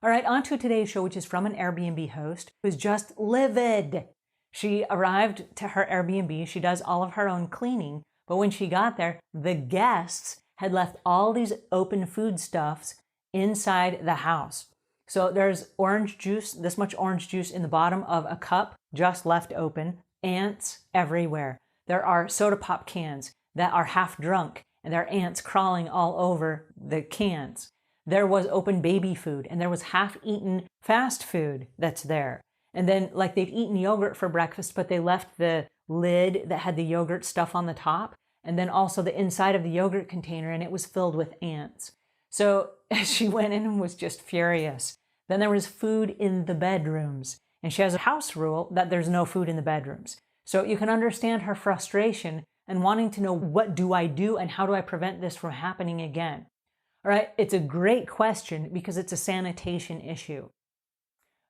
All right, on to today's show, which is from an Airbnb host who's just livid. She arrived to her Airbnb. She does all of her own cleaning, but when she got there, the guests had left all these open foodstuffs inside the house. So there's orange juice, this much orange juice in the bottom of a cup just left open, ants everywhere. There are soda pop cans that are half drunk and there are ants crawling all over the cans. There was open baby food and there was half-eaten fast food that's there. And then like they'd eaten yogurt for breakfast, but they left the lid that had the yogurt stuff on the top and then also the inside of the yogurt container, and it was filled with ants. So she went in and was just furious. Then there was food in the bedrooms, and she has a house rule that there's no food in the bedrooms. So you can understand her frustration and wanting to know, what do I do and how do I prevent this from happening again? All right, it's a great question because it's a sanitation issue.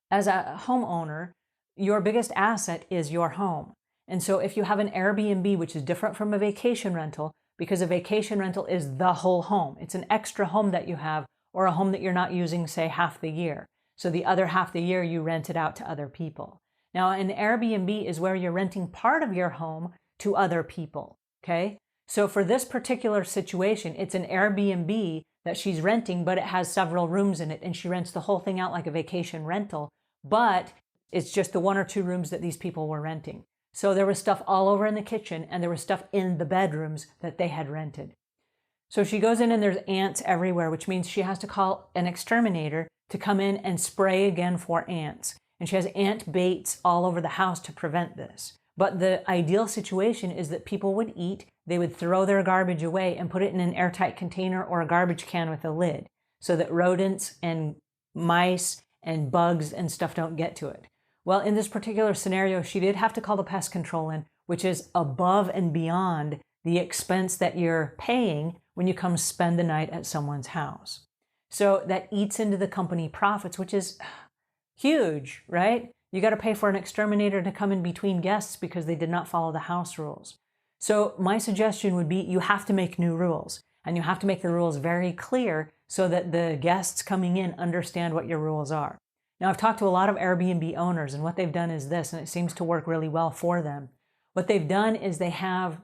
As a homeowner, your biggest asset is your home. And so if you have an Airbnb, which is different from a vacation rental, because a vacation rental is the whole home. It's an extra home that you have, or a home that you're not using, say, half the year. So the other half the year you rent it out to other people. Now, an Airbnb is where you're renting part of your home to other people, okay? So for this particular situation, it's an Airbnb that she's renting, but it has several rooms in it, and she rents the whole thing out like a vacation rental, but it's just the 1 or 2 rooms that these people were renting. So there was stuff all over in the kitchen, and there was stuff in the bedrooms that they had rented. So she goes in and there's ants everywhere, which means she has to call an exterminator to come in and spray again for ants. And she has ant baits all over the house to prevent this. But the ideal situation is that people would eat, they would throw their garbage away and put it in an airtight container or a garbage can with a lid so that rodents and mice and bugs and stuff don't get to it. Well, in this particular scenario, she did have to call the pest control in, which is above and beyond the expense that you're paying when you come spend the night at someone's house. So that eats into the company profits, which is huge, right? You got to pay for an exterminator to come in between guests because they did not follow the house rules. So my suggestion would be you have to make new rules, and you have to make the rules very clear so that the guests coming in understand what your rules are. Now, I've talked to a lot of Airbnb owners, and what they've done is this, and it seems to work really well for them. What they've done is they have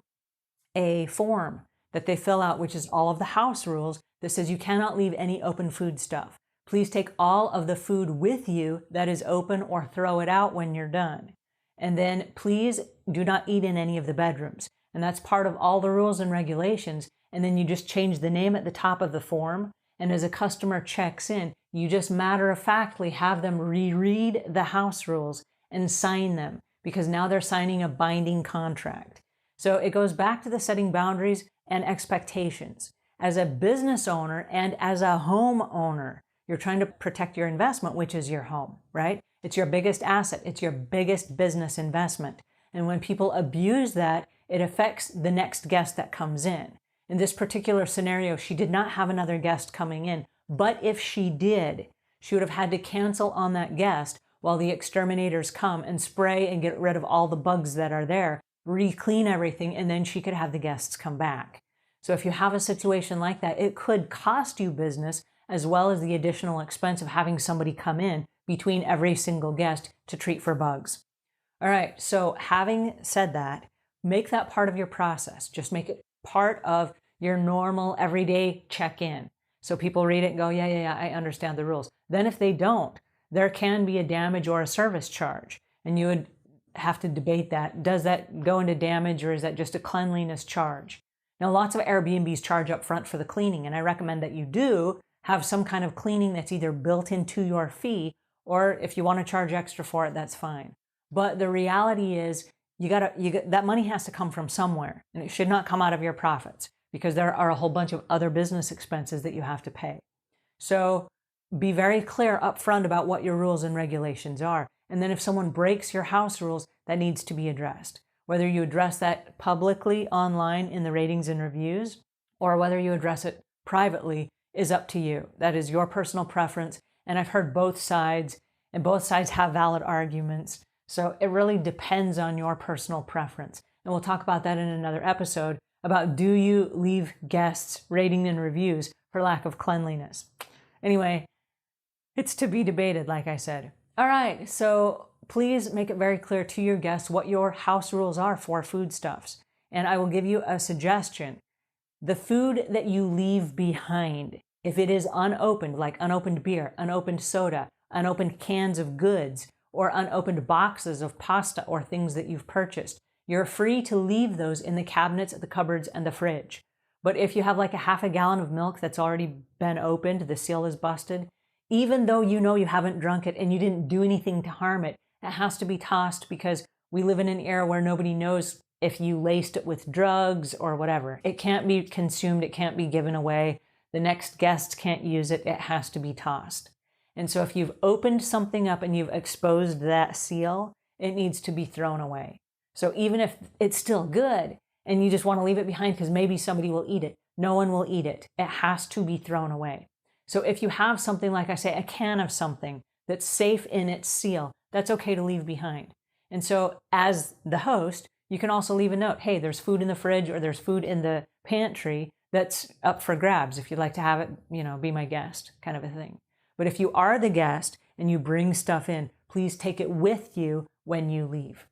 a form that they fill out, which is all of the house rules that says you cannot leave any open food stuff. Please take all of the food with you that is open or throw it out when you're done. And then please do not eat in any of the bedrooms. And that's part of all the rules and regulations. And then you just change the name at the top of the form. And as a customer checks in, you just matter-of-factly have them reread the house rules and sign them, because now they're signing a binding contract. So it goes back to the setting boundaries and expectations. As a business owner and as a homeowner, you're trying to protect your investment, which is your home, right? It's your biggest asset. It's your biggest business investment. And when people abuse that, it affects the next guest that comes in. In this particular scenario, she did not have another guest coming in. But if she did, she would have had to cancel on that guest while the exterminators come and spray and get rid of all the bugs that are there, re-clean everything, and then she could have the guests come back. So if you have a situation like that, it could cost you business, as well as the additional expense of having somebody come in between every single guest to treat for bugs. All right, so having said that, make that part of your process. Just make it part of your normal everyday check-in. So people read it and go, yeah, I understand the rules. Then if they don't, there can be a damage or a service charge. And you would have to debate that. Does that go into damage, or is that just a cleanliness charge? Now, lots of Airbnbs charge up front for the cleaning, and I recommend that you do have some kind of cleaning that's either built into your fee, or if you want to charge extra for it, that's fine. But the reality is that money has to come from somewhere, and it should not come out of your profits, because there are a whole bunch of other business expenses that you have to pay. So be very clear up front about what your rules and regulations are. And then if someone breaks your house rules, that needs to be addressed. Whether you address that publicly online in the ratings and reviews, or whether you address it privately, is up to you. That is your personal preference. And I've heard both sides, and both sides have valid arguments. So it really depends on your personal preference. And we'll talk about that in another episode about, do you leave guests rating and reviews for lack of cleanliness? Anyway, It's to be debated, like I said. All right, so please make it very clear to your guests what your house rules are for foodstuffs. And I will give you a suggestion. The food that you leave behind, if it is unopened, like unopened beer, unopened soda, unopened cans of goods, or unopened boxes of pasta or things that you've purchased, you're free to leave those in the cabinets, the cupboards, and the fridge. But if you have like a half a gallon of milk that's already been opened, the seal is busted, even though you know you haven't drunk it and you didn't do anything to harm it, it has to be tossed because we live in an era where nobody knows if you laced it with drugs or whatever. It can't be consumed. It can't be given away. The next guest can't use it. It has to be tossed. And so if you've opened something up and you've exposed that seal, it needs to be thrown away. So even if it's still good and you just want to leave it behind because maybe somebody will eat it, no one will eat it. It has to be thrown away. So if you have something, like I say, a can of something that's safe in its seal, that's okay to leave behind. And so as the host, you can also leave a note. Hey, there's food in the fridge or there's food in the pantry that's up for grabs. If you'd like to have it, be my guest, kind of a thing. But if you are the guest and you bring stuff in, please take it with you when you leave.